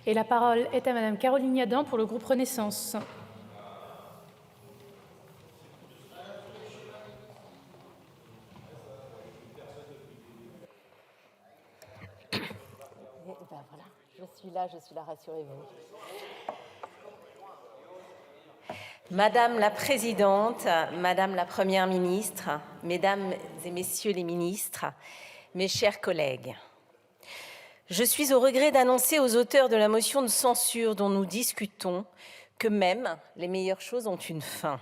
Et la parole est à Madame Caroline Yadan pour le groupe Renaissance. Voilà, je suis là, rassurez-vous. Madame la Présidente, Madame la Première ministre, Mesdames et Messieurs les ministres, mes chers collègues, je suis au regret d'annoncer aux auteurs de la motion de censure dont nous discutons que même les meilleures choses ont une fin.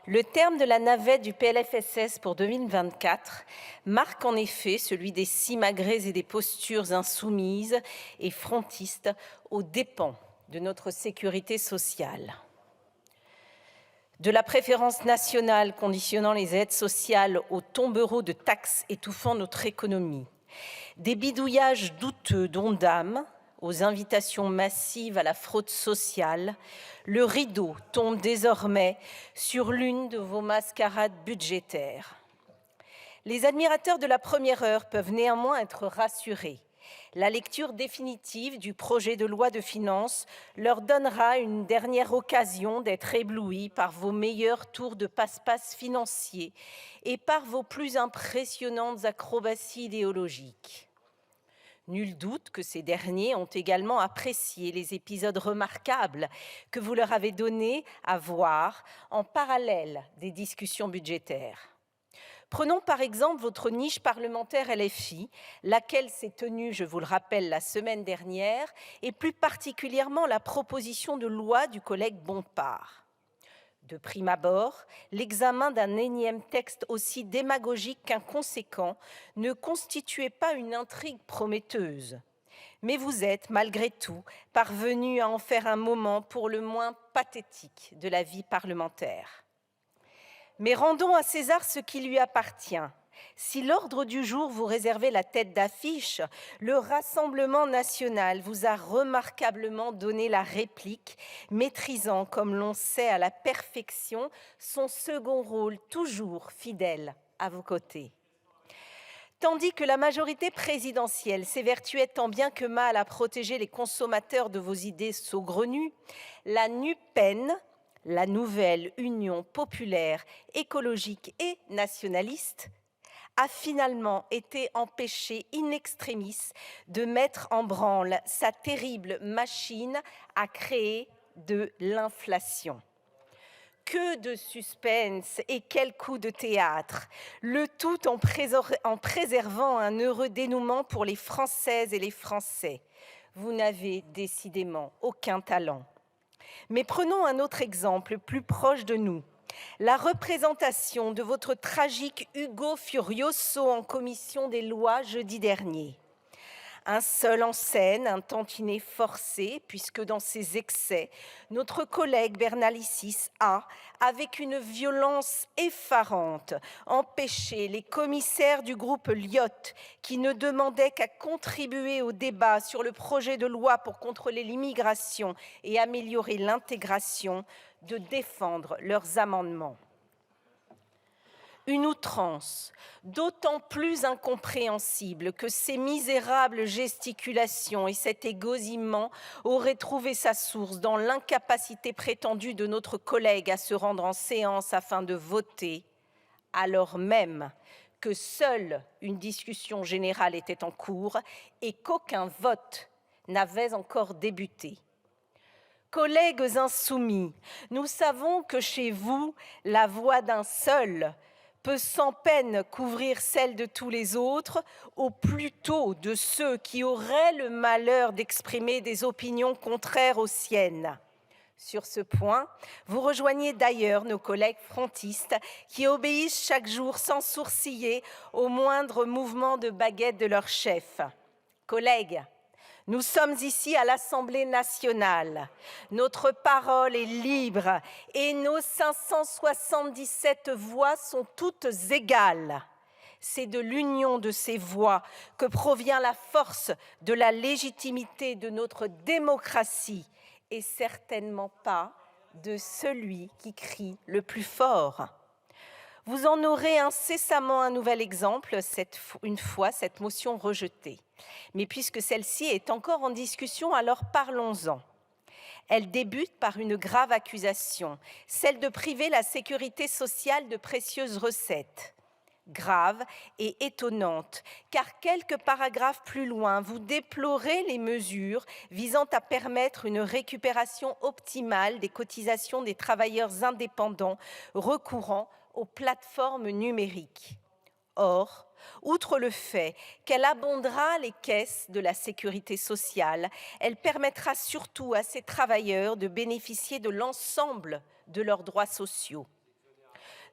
Le terme de la navette du PLFSS pour 2024 marque en effet celui des simagrées et des postures insoumises et frontistes aux dépens de notre sécurité sociale. De la préférence nationale conditionnant les aides sociales aux tombereaux de taxes étouffant notre économie, des bidouillages douteux d'Ondam aux invitations massives à la fraude sociale, le rideau tombe désormais sur l'une de vos mascarades budgétaires. Les admirateurs de la première heure peuvent néanmoins être rassurés. La lecture définitive du projet de loi de finances leur donnera une dernière occasion d'être éblouis par vos meilleurs tours de passe-passe financiers et par vos plus impressionnantes acrobaties idéologiques. Nul doute que ces derniers ont également apprécié les épisodes remarquables que vous leur avez donnés à voir en parallèle des discussions budgétaires. Prenons par exemple votre niche parlementaire LFI, laquelle s'est tenue, je vous le rappelle, la semaine dernière, et plus particulièrement la proposition de loi du collègue Bompard. De prime abord, l'examen d'un énième texte aussi démagogique qu'inconséquent ne constituait pas une intrigue prometteuse. Mais vous êtes, malgré tout, parvenus à en faire un moment pour le moins pathétique de la vie parlementaire. Mais rendons à César ce qui lui appartient. Si l'ordre du jour vous réservait la tête d'affiche, le Rassemblement national vous a remarquablement donné la réplique, maîtrisant, comme l'on sait à la perfection, son second rôle toujours fidèle à vos côtés. Tandis que la majorité présidentielle s'évertuait tant bien que mal à protéger les consommateurs de vos idées saugrenues, la NUPEN, la nouvelle Union populaire, écologique et nationaliste, a finalement été empêchée in extremis de mettre en branle sa terrible machine à créer de l'inflation. Que de suspense et quel coup de théâtre, le tout en préservant un heureux dénouement pour les Françaises et les Français. Vous n'avez décidément aucun talent. Mais prenons un autre exemple plus proche de nous. La représentation de votre tragique Hugo Furioso en commission des lois jeudi dernier. Un seul en scène, un tantinet forcé, puisque dans ses excès, notre collègue Bernalicis a, avec une violence effarante, empêché les commissaires du groupe Lyotte, qui ne demandaient qu'à contribuer au débat sur le projet de loi pour contrôler l'immigration et améliorer l'intégration, de défendre leurs amendements. Une outrance d'autant plus incompréhensible que ces misérables gesticulations et cet égosement auraient trouvé sa source dans l'incapacité prétendue de notre collègue à se rendre en séance afin de voter, alors même que seule une discussion générale était en cours et qu'aucun vote n'avait encore débuté. Collègues insoumis, nous savons que chez vous, la voix d'un seul peut sans peine couvrir celle de tous les autres, ou plutôt de ceux qui auraient le malheur d'exprimer des opinions contraires aux siennes. Sur ce point, vous rejoignez d'ailleurs nos collègues frontistes qui obéissent chaque jour sans sourciller au moindre mouvement de baguette de leur chef. Collègues, nous sommes ici à l'Assemblée nationale. Notre parole est libre et nos 577 voix sont toutes égales. C'est de l'union de ces voix que provient la force de la légitimité de notre démocratie et certainement pas de celui qui crie le plus fort. Vous en aurez incessamment un nouvel exemple une fois cette motion rejetée. Mais puisque celle-ci est encore en discussion, alors parlons-en. Elle débute par une grave accusation, celle de priver la sécurité sociale de précieuses recettes. Grave et étonnante, car quelques paragraphes plus loin, vous déplorez les mesures visant à permettre une récupération optimale des cotisations des travailleurs indépendants recourant aux plateformes numériques. Or, outre le fait qu'elle abondera les caisses de la sécurité sociale, elle permettra surtout à ces travailleurs de bénéficier de l'ensemble de leurs droits sociaux.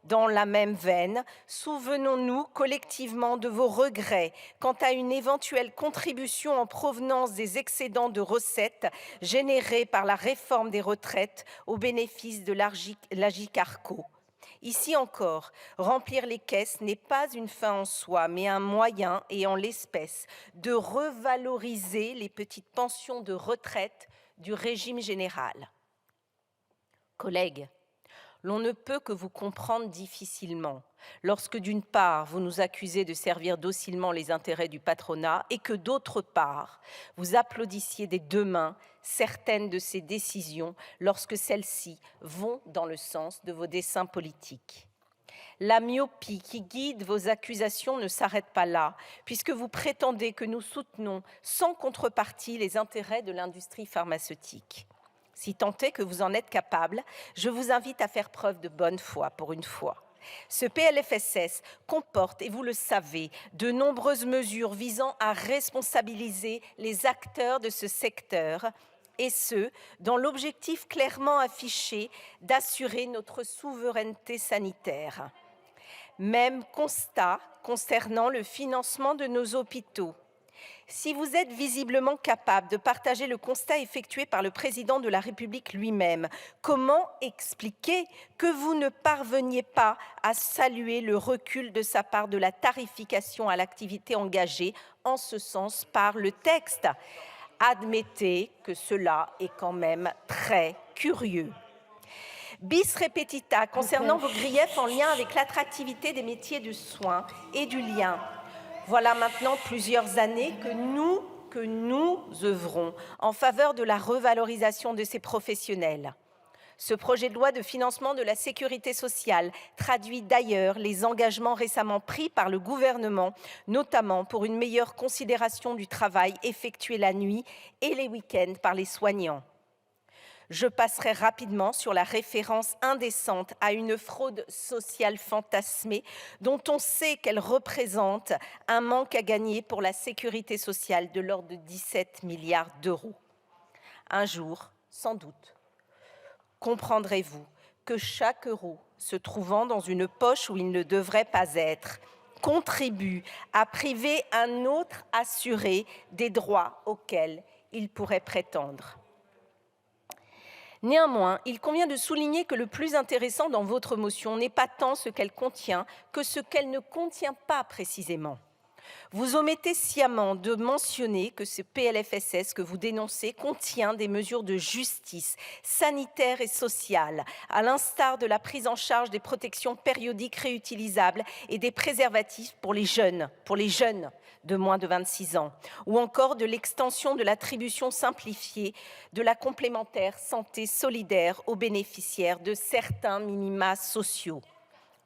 Dans la même veine, souvenons-nous collectivement de vos regrets quant à une éventuelle contribution en provenance des excédents de recettes générés par la réforme des retraites au bénéfice de l'Agirc-Arrco. Ici encore, remplir les caisses n'est pas une fin en soi, mais un moyen, et en l'espèce, de revaloriser les petites pensions de retraite du régime général. Collègues, l'on ne peut que vous comprendre difficilement lorsque, d'une part, vous nous accusez de servir docilement les intérêts du patronat et que, d'autre part, vous applaudissiez des deux mains certaines de ces décisions lorsque celles-ci vont dans le sens de vos desseins politiques. La myopie qui guide vos accusations ne s'arrête pas là, puisque vous prétendez que nous soutenons sans contrepartie les intérêts de l'industrie pharmaceutique. Si tant est que vous en êtes capable, je vous invite à faire preuve de bonne foi pour une fois. Ce PLFSS comporte, et vous le savez, de nombreuses mesures visant à responsabiliser les acteurs de ce secteur, et ce, dans l'objectif clairement affiché d'assurer notre souveraineté sanitaire. Même constat concernant le financement de nos hôpitaux. Si vous êtes visiblement capable de partager le constat effectué par le président de la République lui-même, comment expliquer que vous ne parveniez pas à saluer le recul de sa part de la tarification à l'activité engagée en ce sens par le texte ? Admettez que cela est quand même très curieux. Bis repetita, concernant vos griefs en lien avec l'attractivité des métiers du soin et du lien. Voilà maintenant plusieurs années que nous œuvrons en faveur de la revalorisation de ces professionnels. Ce projet de loi de financement de la sécurité sociale traduit d'ailleurs les engagements récemment pris par le gouvernement, notamment pour une meilleure considération du travail effectué la nuit et les week-ends par les soignants. Je passerai rapidement sur la référence indécente à une fraude sociale fantasmée dont on sait qu'elle représente un manque à gagner pour la sécurité sociale de l'ordre de 17 milliards d'euros. Un jour, sans doute, comprendrez-vous que chaque euro se trouvant dans une poche où il ne devrait pas être contribue à priver un autre assuré des droits auxquels il pourrait prétendre. Néanmoins, il convient de souligner que le plus intéressant dans votre motion n'est pas tant ce qu'elle contient que ce qu'elle ne contient pas précisément. Vous omettez sciemment de mentionner que ce PLFSS que vous dénoncez contient des mesures de justice sanitaire et sociale, à l'instar de la prise en charge des protections périodiques réutilisables et des préservatifs pour les jeunes de moins de 26 ans, ou encore de l'extension de l'attribution simplifiée de la complémentaire santé solidaire aux bénéficiaires de certains minima sociaux.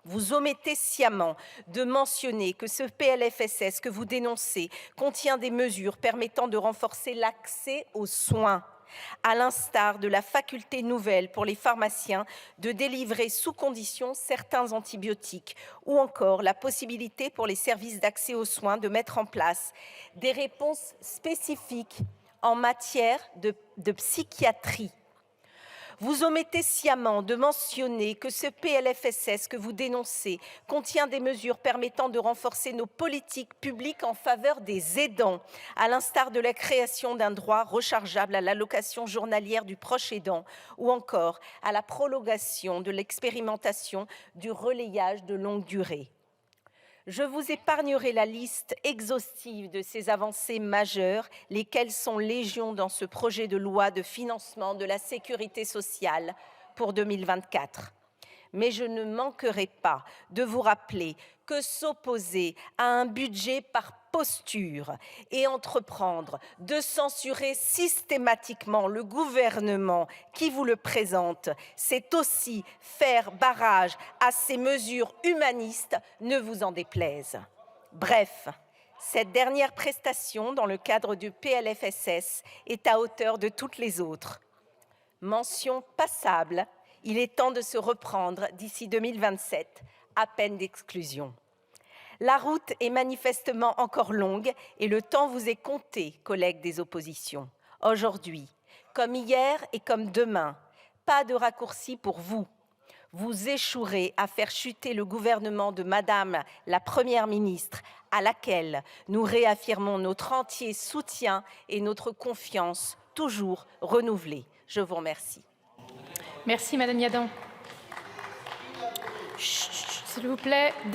Vous omettez sciemment de mentionner que ce PLFSS que vous dénoncez contient des mesures permettant de renforcer l'accès aux soins, à l'instar de la faculté nouvelle pour les pharmaciens de délivrer sous conditions certains antibiotiques, ou encore la possibilité pour les services d'accès aux soins de mettre en place des réponses spécifiques en matière de psychiatrie. Vous omettez sciemment de mentionner que ce PLFSS que vous dénoncez contient des mesures permettant de renforcer nos politiques publiques en faveur des aidants, à l'instar de la création d'un droit rechargeable à l'allocation journalière du proche aidant ou encore à la prolongation de l'expérimentation du relayage de longue durée. Je vous épargnerai la liste exhaustive de ces avancées majeures, lesquelles sont légion dans ce projet de loi de financement de la sécurité sociale pour 2024. Mais je ne manquerai pas de vous rappeler que s'opposer à un budget par posture et entreprendre de censurer systématiquement le gouvernement qui vous le présente, c'est aussi faire barrage à ces mesures humanistes, ne vous en déplaise. Bref, cette dernière prestation dans le cadre du PLFSS est à hauteur de toutes les autres. Mention passable, il est temps de se reprendre d'ici 2027, à peine d'exclusion. La route est manifestement encore longue et le temps vous est compté, collègues des oppositions. Aujourd'hui, comme hier et comme demain, pas de raccourci pour vous. Vous échouerez à faire chuter le gouvernement de Madame la Première ministre, à laquelle nous réaffirmons notre entier soutien et notre confiance toujours renouvelée. Je vous remercie. Merci, Madame Yadan. Chut, s'il vous plaît.